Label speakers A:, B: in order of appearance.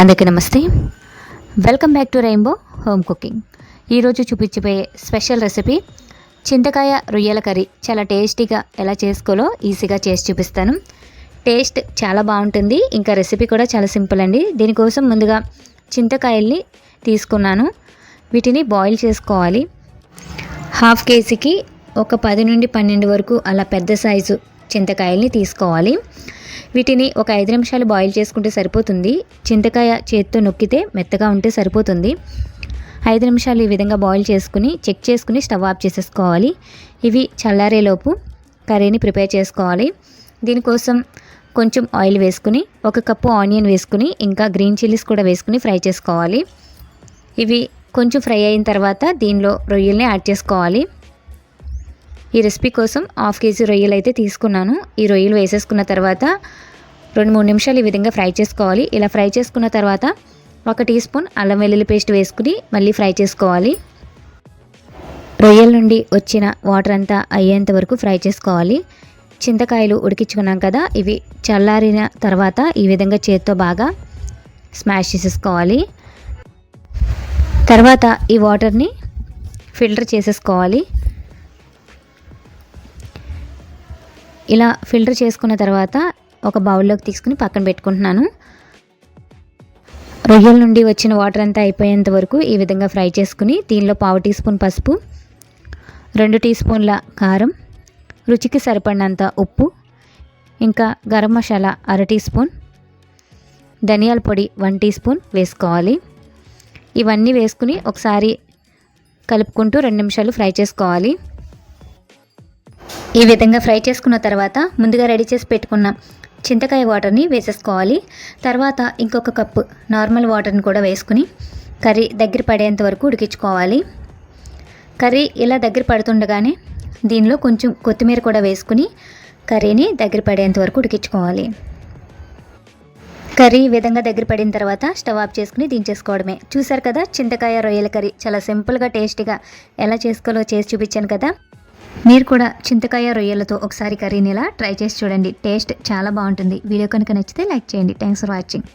A: అందరికీ నమస్తే. Welcome back to rainbow home cooking. ఈరోజు చూపించబోయే స్పెషల్ రెసిపీ చింతకాయ రొయ్యల కర్రీ. చాలా టేస్టీగా ఎలా చేసుకోవాలో ఈజీగా చేసి చూపిస్తాను. టేస్ట్ చాలా బాగుంటుంది. ఇంకా రెసిపీ కూడా చాలా సింపుల్ అండి. దీనికోసం ముందుగా చింతకాయల్ని తీసుకున్నాను. వీటిని బాయిల్ చేసుకోవాలి. హాఫ్ కేజీకి ఒక 10 నుండి 12 వరకు అలా పెద్ద సైజు చింతకాయల్ని తీసుకోవాలి. వీటిని ఒక 5 నిమిషాలు బాయిల్ చేసుకుంటే సరిపోతుంది. చింతకాయ చేత్తో నొక్కితే మెత్తగా ఉంటే సరిపోతుంది. 5 నిమిషాలు ఈ విధంగా బాయిల్ చేసుకుని చెక్ చేసుకుని స్టవ్ ఆఫ్ చేసేసుకోవాలి. ఇవి చల్లారేలోపు కర్రీని ప్రిపేర్ చేసుకోవాలి. దీనికోసం కొంచెం ఆయిల్ వేసుకుని 1 కప్పు ఆనియన్ వేసుకుని ఇంకా గ్రీన్ చిల్లీస్ కూడా వేసుకుని ఫ్రై చేసుకోవాలి. ఇవి కొంచెం ఫ్రై అయిన తర్వాత దీనిలో రొయ్యల్ని యాడ్ చేసుకోవాలి. ఈ రెసిపీ కోసం హాఫ్ కేజీ రొయ్యలు అయితే తీసుకున్నాను. ఈ రొయ్యలు వేసేసుకున్న తర్వాత 2-3 నిమిషాలు ఈ విధంగా ఫ్రై చేసుకోవాలి. ఇలా ఫ్రై చేసుకున్న తర్వాత 1 టీ స్పూన్ అల్లం వెల్లుల్లి పేస్ట్ వేసుకుని మళ్ళీ ఫ్రై చేసుకోవాలి. రొయ్యల నుండి వచ్చిన వాటర్ అంతా అయ్యేంత వరకు ఫ్రై చేసుకోవాలి. చింతకాయలు ఉడికించుకున్నాం కదా, ఇవి చల్లారిన తర్వాత ఈ విధంగా చేత్తో బాగా స్మాష్ చేసేసుకోవాలి. తర్వాత ఈ వాటర్ని ఫిల్టర్ చేసేసుకోవాలి. ఇలా ఫిల్టర్ చేసుకున్న తర్వాత ఒక బౌల్లోకి తీసుకుని పక్కన పెట్టుకుంటున్నాను. రొయ్యల నుండి వచ్చిన వాటర్ అంతా అయిపోయేంత వరకు ఈ విధంగా ఫ్రై చేసుకుని దీనిలో 1/2 టీ స్పూన్ పసుపు, 2 టీ స్పూన్ల కారం, రుచికి సరిపడినంత ఉప్పు, ఇంకా గరం మసాలా 1/2 టీ స్పూన్, ధనియాల పొడి 1 టీ స్పూన్ వేసుకోవాలి. ఇవన్నీ వేసుకుని ఒకసారి కలుపుకుంటూ 2 నిమిషాలు ఫ్రై చేసుకోవాలి. ఈ విధంగా ఫ్రై చేసుకున్న తర్వాత ముందుగా రెడీ చేసి పెట్టుకున్న చింతకాయ వాటర్ని వేసేసుకోవాలి. తర్వాత ఇంకొక కప్పు నార్మల్ వాటర్ని కూడా వేసుకుని కర్రీ దగ్గర పడేంత వరకు ఉడికించుకోవాలి. కర్రీ ఇలా దగ్గర పడుతుండగానే దీనిలో కొంచెం కొత్తిమీర కూడా వేసుకుని కర్రీని దగ్గర పడేంత వరకు ఉడికించుకోవాలి. కర్రీ ఈ విధంగా దగ్గర పడిన తర్వాత స్టవ్ ఆఫ్ చేసుకుని దించేసుకోవడమే. చూసారు కదా, చింతకాయ రొయ్యల కర్రీ చాలా సింపుల్గా టేస్టీగా ఎలా చేసుకోవాలో చేసి చూపించాను కదా. మీరు కూడా చింతకాయ రొయ్యలతో ఒకసారి కర్రీని ఇలా ట్రై చేసి చూడండి. టేస్ట్ చాలా బాగుంటుంది. వీడియో కనుక నచ్చితే లైక్ చేయండి. Thanks for watching.